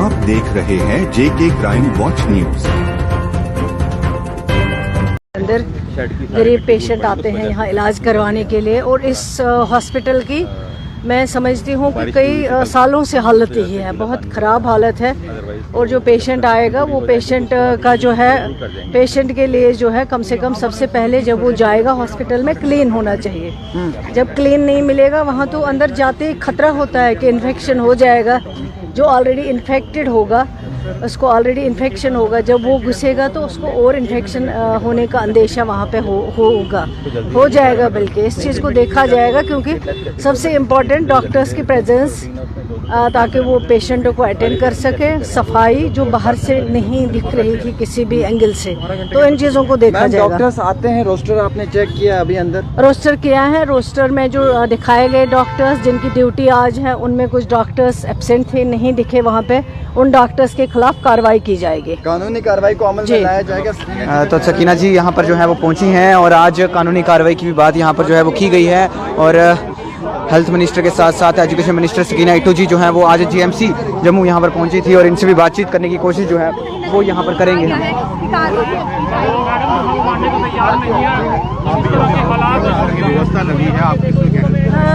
आप देख रहे हैं JK क्राइम वॉच न्यूज। अंदर गरीब पेशेंट आते हैं यहाँ इलाज करवाने के लिए, और इस हॉस्पिटल की मैं समझती हूँ कि कई सालों से हालत यही है, बहुत ख़राब हालत है। और जो पेशेंट आएगा वो पेशेंट का जो है, पेशेंट के लिए जो है कम से कम सबसे पहले जब वो जाएगा हॉस्पिटल में क्लीन होना चाहिए। जब क्लीन नहीं मिलेगा वहाँ तो अंदर जाते ही खतरा होता है कि इन्फेक्शन हो जाएगा। जो ऑलरेडी इन्फेक्टेड होगा उसको ऑलरेडी इन्फेक्शन होगा, जब वो घुसेगा तो उसको और इन्फेक्शन होने का अंदेशा वहाँ पे हो जाएगा। बल्कि इस चीज़ को देखा जाएगा, क्योंकि सबसे इम्पॉर्टेंट डॉक्टर्स की प्रेजेंस, ताकि वो पेशेंटों को अटेंड कर सके। सफाई जो बाहर से नहीं दिख रही थी किसी भी एंगल से, तो इन चीज़ों को देखा जाएगा। डॉक्टर्स आते हैं, रोस्टर आपने चेक किया अभी अंदर? रोस्टर किया है। रोस्टर में जो दिखाए गए डॉक्टर्स जिनकी ड्यूटी आज है, उनमें कुछ डॉक्टर्स एब्सेंट थे, नहीं दिखे वहाँ पे। उन डॉक्टर्स के खिलाफ कार्रवाई की जाएगी, कानूनी कार्रवाई को अमल में लाया जाएगा। तो सकीना जी यहाँ पर जो है वो पहुँची हैं, और आज कानूनी कार्रवाई की भी बात यहाँ पर जो है वो की गई है। और हेल्थ मिनिस्टर के साथ साथ एजुकेशन मिनिस्टर सकीना इटू जी जो हैं वो आज GMC जम्मू यहाँ पर पहुँची थी, और इनसे भी बातचीत करने की कोशिश जो है वो यहाँ पर करेंगे।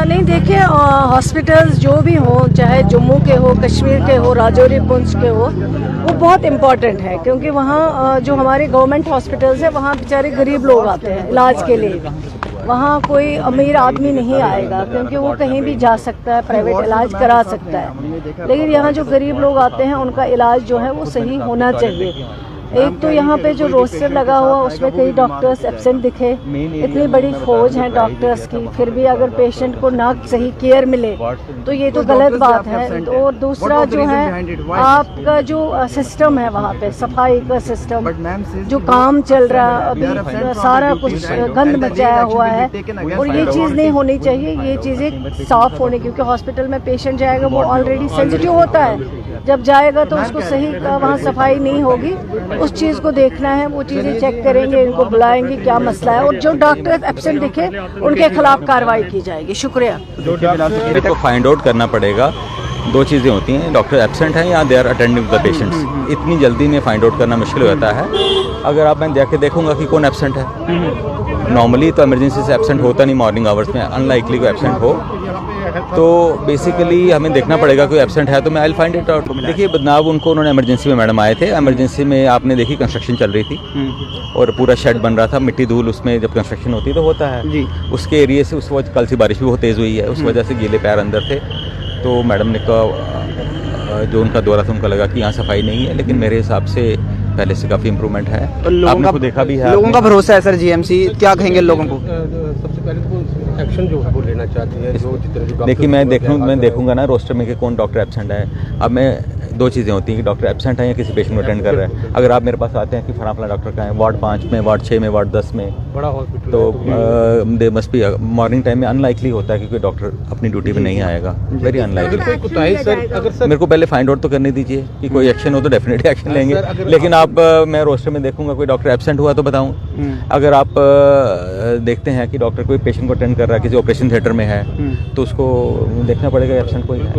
नहीं, देखिए हॉस्पिटल्स जो भी हों, चाहे जम्मू के हो, कश्मीर के हो, राजौरी पुंछ के हो, वो बहुत इम्पोर्टेंट है। क्योंकि वहाँ जो हमारे गवर्नमेंट हॉस्पिटल्स है, वहाँ बेचारे गरीब लोग आते हैं इलाज के लिए। वहाँ कोई अमीर आदमी नहीं आएगा, क्योंकि वो कहीं भी जा सकता है, प्राइवेट इलाज करा सकता है। लेकिन यहाँ जो गरीब लोग आते हैं उनका इलाज जो है वो सही होना चाहिए। एक तो यहाँ पे जो रोस्टर लगा हुआ उसमें कई डॉक्टर्स एब्सेंट दिखे। इतनी बड़ी फौज है डॉक्टर्स की, फिर भी अगर पेशेंट को ना सही केयर मिले तो ये तो गलत बात है। और दूसरा जो है आपका जो सिस्टम है वहाँ पे, सफाई का सिस्टम जो काम चल रहा है अभी, सारा कुछ गंद मचाया हुआ है, और ये चीज़ नहीं होनी चाहिए। ये चीज़ें साफ होने, क्योंकि हॉस्पिटल में पेशेंट जाएगा वो ऑलरेडी सेंसिटिव होता है, जब जाएगा तो उसको सही वहाँ सफाई नहीं होगी। उस चीज़ को देखना है, वो चीज़ें चेक करेंगे, इनको बुलाएंगे क्या मसला है, और जो डॉक्टर एब्सेंट दिखे उनके खिलाफ कार्रवाई की जाएगी। शुक्रिया। को फाइंड आउट करना पड़ेगा। दो चीज़ें होती हैं, डॉक्टर एब्सेंट हैं या they are attending the patients. इतनी जल्दी में फाइंड आउट करना मुश्किल हो जाता है। अगर आप मैं जाके देखूंगा कि कौन एब्सेंट है, नॉर्मली तो इमरजेंसी से एब्सेंट होता नहीं मॉर्निंग आवर्स में, अनलाइकली कोई एब्सेंट हो, तो बेसिकली हमें देखना पड़ेगा कोई एब्सेंट है तो मैं आई फाइंड इट आउट। देखिए बदनाम उनको, उन्होंने इमरजेंसी में मैडम आए थे, इमरजेंसी में आपने देखी कंस्ट्रक्शन चल रही थी और पूरा शेड बन रहा था, मिट्टी धूल उसमें जब कंस्ट्रक्शन होती है तो होता है जी। उसके एरिए से उस वक्त कल से बारिश भी बहुत तेज़ हुई है, उस वजह से गीले पैर अंदर थे। तो मैडम ने कहा, जो उनका दौरा था उनका लगा कि यहाँ सफाई नहीं है, लेकिन मेरे हिसाब से पहले से काफ़ी इम्प्रूवमेंट है। आपने को देखा भी है, लोगों का भरोसा है सर GMC, क्या कहेंगे लोगों को? सबसे पहले तो एक्शन जो है वो लेना चाहती है। जो जितने भी देखिए मैं देखूंगा ना रोस्टर में कि कौन डॉक्टर एब्सेंट है। अब मैं दो चीज़ें होती हैं कि डॉक्टर एब्सेंट है या किसी पेशेंट को अटेंड कर रहा है। अगर आप मेरे पास आते हैं कि फला डॉक्टर का है वार्ड 5 में, वार्ड 6 में, वार्ड 10 में, बड़ा हॉस्पिटल, तो they must be morning time में अनलाइकली होता है कि कोई डॉक्टर अपनी ड्यूटी पे नहीं आएगा, वेरी अनलाइकली। मेरे को पहले फाइंड आउट तो करने दीजिए कि कोई एक्शन हो तो डेफिनेटली एक्शन लेंगे। लेकिन आप मैं रोस्टर में देखूंगा कोई डॉक्टर एब्सेंट हुआ तो बताऊँ। अगर आप देखते हैं कि डॉक्टर कोई पेशेंट को अटेंड कर रहा है, किसी ऑपरेशन थिएटर में है, तो उसको देखना पड़ेगा एब्सेंट कोई है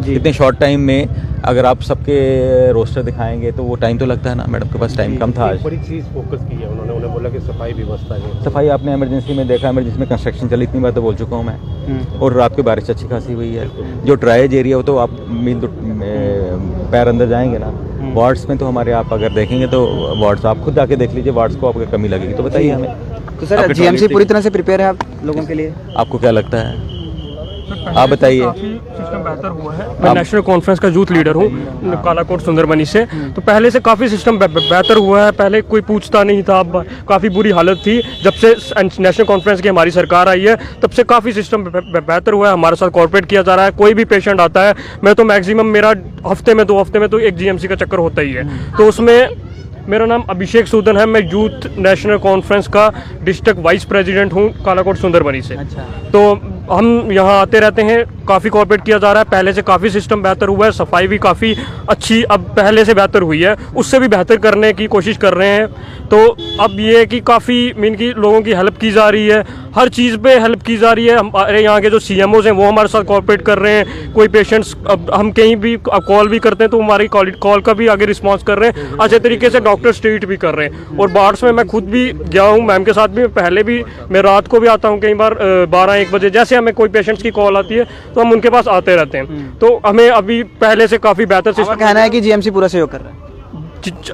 जी। इतने शॉर्ट टाइम में अगर आप सबके रोस्टर दिखाएंगे तो वो टाइम तो लगता है ना। मैडम के पास टाइम कम था आज। बड़ी चीज़ फोकस की है उन्होंने बोला कि सफाई व्यवस्था है। सफाई आपने इमरजेंसी में देखा, इमरजेंसी में कंस्ट्रक्शन चली, इतनी बार तो बोल चुका हूँ मैं। और रात को बारिश अच्छी खासी हुई है। जो ड्राइज एरिया हो तो आप मील तो पैर अंदर जाएंगे ना। वार्ड्स में तो हमारे आप अगर देखेंगे तो वार्ड्स आप खुद आके देख लीजिए, वार्ड्स को आपको कमी लगेगी तो बताइए हमें। तो सर GMC पूरी तरह से प्रिपेयर है आप लोगों के लिए? आपको क्या लगता है, आप बताइए। सिस्टम बेहतर हुआ है। मैं नेशनल कॉन्फ्रेंस का यूथ लीडर हूँ कालाकोट सुंदरबनी से, तो पहले से काफ़ी सिस्टम बेहतर हुआ है। पहले कोई पूछता नहीं था, काफ़ी बुरी हालत थी। जब से नेशनल कॉन्फ्रेंस की हमारी सरकार आई है तब से काफ़ी सिस्टम बेहतर हुआ है। हमारे साथ कॉर्पोरेट किया जा रहा है। कोई भी पेशेंट आता है, मैं तो मैक्सिमम मेरा हफ्ते में 2 हफ्ते में तो एक GMC का चक्कर होता ही है। तो उसमें मेरा नाम अभिषेक सूदन है, मैं यूथ नेशनल कॉन्फ्रेंस का डिस्ट्रिक्ट वाइस प्रेसिडेंट हूँ कालाकोट सुंदरबनी से। तो हम यहाँ आते रहते हैं, काफ़ी कोऑपरेट किया जा रहा है। पहले से काफ़ी सिस्टम बेहतर हुआ है, सफाई भी काफ़ी अच्छी अब पहले से बेहतर हुई है, उससे भी बेहतर करने की कोशिश कर रहे हैं। तो अब ये है कि काफ़ी मीन की लोगों की हेल्प की जा रही है, हर चीज़ पे हेल्प की जा रही है। हमारे यहाँ के जो CMOs हैं वो हमारे साथ कोऑपरेट कर रहे हैं। कोई पेशेंट्स अब हम कहीं भी कॉल भी करते हैं तो हमारी कॉल का भी आगे रिस्पॉन्स कर रहे हैं, अच्छे तरीके से डॉक्टर्स ट्रीट भी कर रहे हैं। और वार्ड्स में मैं खुद भी गया हूँ, मैम के साथ भी, पहले भी मैं रात को भी आता हूँ, कई बार 12-1 बजे जैसे हमें कोई पेशेंट्स की कॉल आती है तो हम उनके पास आते रहते हैं। तो हमें अभी पहले से काफ़ी बेहतर आपका सिस्टम कहना है कि GMC पूरा सहयोग कर रहा है?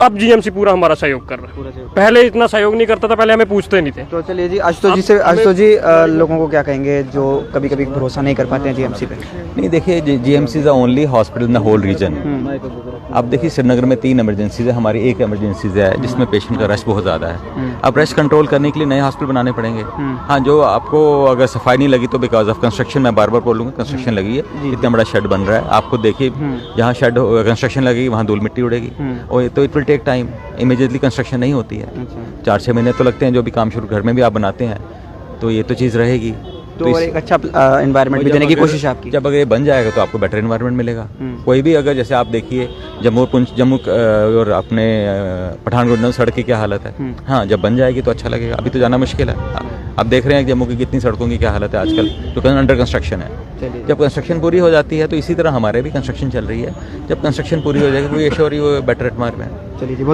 अब GMC पूरा हमारा सहयोग कर रहा है। पहले इतना सहयोग नहीं करता था, पहले हमें पूछते नहीं थे। तो चलिए जी, आशुतोष जी लोगों को क्या कहेंगे जो कभी कभी भरोसा नहीं कर पाते हैं GMC पे? नहीं, देखिए GMC is the only hospital in the whole region. अब देखिए श्रीनगर में 3 इमरजेंसीज है, हमारी 1 इमरजेंसीज है जिसमें पेशेंट का रश बहुत ज़्यादा है। अब रश कंट्रोल करने के लिए नए हॉस्पिटल बनाने पड़ेंगे। हाँ, जो आपको अगर सफाई नहीं लगी तो बिकॉज ऑफ कंस्ट्रक्शन, मैं बार बार बोलूँगा, कंस्ट्रक्शन लगी है, इतना बड़ा शेड बन रहा है, आपको देखिए जहाँ शेड कंस्ट्रक्शन लगेगी वहाँ धूल मिट्टी उड़ेगी, और तो it will take time, immediately construction नहीं होती है। 4-6 महीने तो लगते हैं, जो भी काम शुरू घर में भी आप बनाते हैं, तो ये तो चीज़ रहेगी। तो एक अच्छा एनवायरनमेंट भी देने की कोशिश है आपकी। जब अगर ये बन जाएगा तो आपको बेटर एनवायरनमेंट मिलेगा। कोई भी अगर जैसे आप देखिए जम्मू और अपने पठानकोट सड़क की क्या हालत है, हाँ जब बन जाएगी तो अच्छा लगेगा। अभी तो जाना मुश्किल है। आप देख रहे हैं जम्मू की कितनी सड़कों की क्या हालत है आजकल, तो अंडर कंस्ट्रक्शन है। जब कंस्ट्रक्शन पूरी हो जाती है तो इसी तरह हमारे भी कंस्ट्रक्शन चल रही है, जब कंस्ट्रक्शन पूरी हो जाएगी we assure you better environment. चलिए जी।